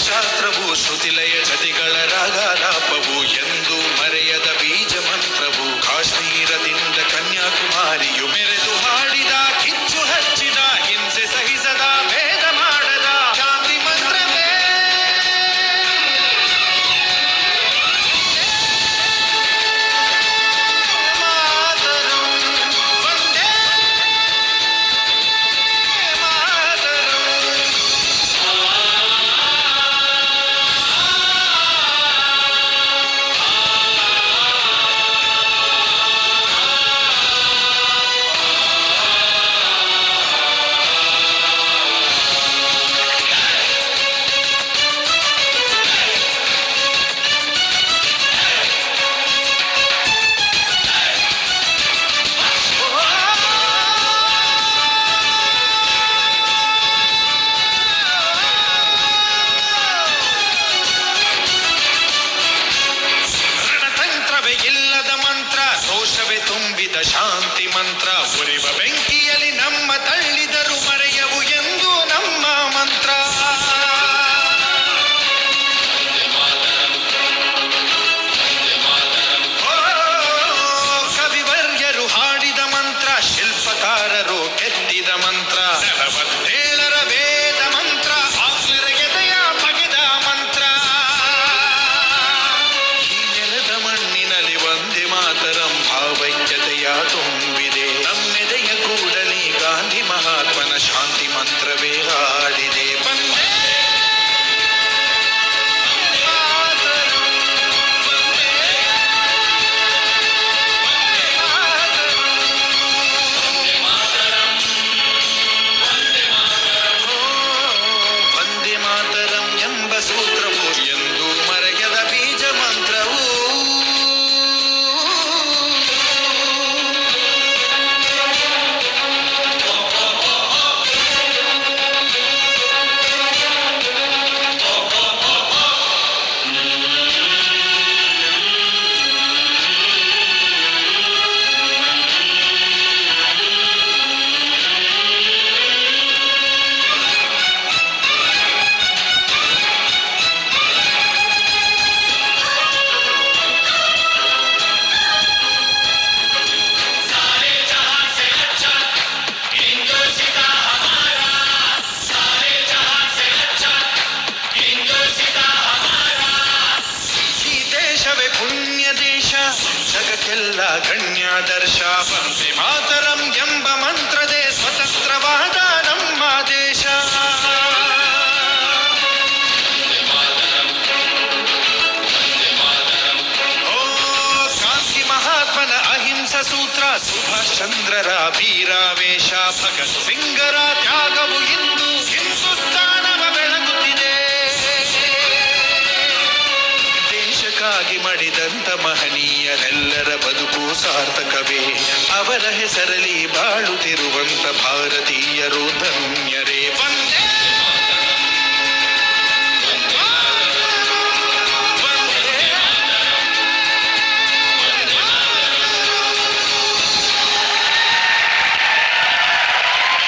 ಶಾಸ್ತ್ರವು ಶ್ರುತಿಲಯ ಜತಿಗಳ ರಾಗಾಲಾಪವು ಎಂದು ಮರೆಯದ ಬೀಜ ಮಂತ್ರವು ಕಾಶ್ಮೀರದಿಂದ ಕನ್ಯಾಕುಮಾರಿಯು ಮೆರೆದು ಹಾಡಿದ ಕಿಚ್ಚು ಹಚ್ಚಿದ ಹಿಂಸೆ ಸಹಿಸದ ಭೇದ ಮಾಡದ ಶಾಂತಿ ಮಂತ್ರವೇ ಮಾತರಂ ವಂದೇ ಮಾತರಂ. ರಣತಂತ್ರವೇ ಇಲ್ಲದ ಮಂತ್ರ, ರೋಷವೇ ತುಂಬಿದ ಶಾಂತಿ ಮಂತ್ರ, ಉರಿವ ಬೆಂಕಿಯಲ್ಲಿ ನಮ್ಮ ತಳ್ಳಿದರು ಮರೆಯವು ಎಂದು ನಮ್ಮ ಮಂತ್ರ. ಓ, ಕವಿವರ್ಯರು ಹಾಡಿದ ಮಂತ್ರ, ಶಿಲ್ಪಕಾರರು ಕೆತ್ತಿದ ಮಂತ್ರ, ನಲವತ್ತೇಳರ ವೇದ ಮಂತ್ರ, ಆಕ್ಲರ ಎದೆಯ ಬಗೆದ ಮಂತ್ರ. ಈ ನೆಲದ ಮಣ್ಣಿನಲ್ಲಿ ವಂದೇ ಮಾತರಂ ಭಾವೈಕ್ಯತೆಯ ತುಂಬಿದೆ. ನಮ್ಮೆದೆಯ ಕೂಡಲಿ ಗಾಂಧಿ ಮಹಾತ್ಮನ ಶಾಂತಿ ಮಂತ್ರವೇ ಹಾಡಿದೆ. ವಂದೇ ಮಾತರಂ, ವಂದೇ ಮಾತರಂ. ಓ, ವಂದೇ ಮಾತರಂ ಎಂಬ ಸೂತ್ರವು ಎಂದು ಮರೆಯದ ಬೀಜ ಮಂತ್ರವು. ಈ ದೇಶವೇ ಪುಣ್ಯ ದೇಶ, ಜಗಕ್ಕೆಲ್ಲ ಗಣ್ಯಾದರ್ಶ. ವಂದೇ ಮಾತರಂ ಎಂಬ ಮಂತ್ರದೇ ಸ್ವತಂತ್ರವಾದ ನಮ್ಮ ದೇಶ. ಓ, ಗಾಂಧಿ ಮಹಾತ್ಮನ ಅಹಿಂಸ ಸೂತ್ರ, ಸುಭಾಷ್ ಚಂದ್ರರ ವೀರಾವೇಶ, ಭಗತ್ ಸಿಂಗರ ತ್ಯಾಗವು ಇಂದು ಹಿಂದೂಸ್ತಾನವ ಬೆಳಗುತ್ತಿದೆ. ದೇಶಕ್ಕಾಗಿ ಮಡಿದಂತ ಮಹನೀಯರೆಲ್ಲರ ಬದುಕು ಸಾರ್ಥಕವೇ. ಅವರ ಹೆಸರಲ್ಲಿ ಬಾಳುತ್ತಿರುವಂತ ಭಾರತೀಯರು ಧನ್ಯರೇ.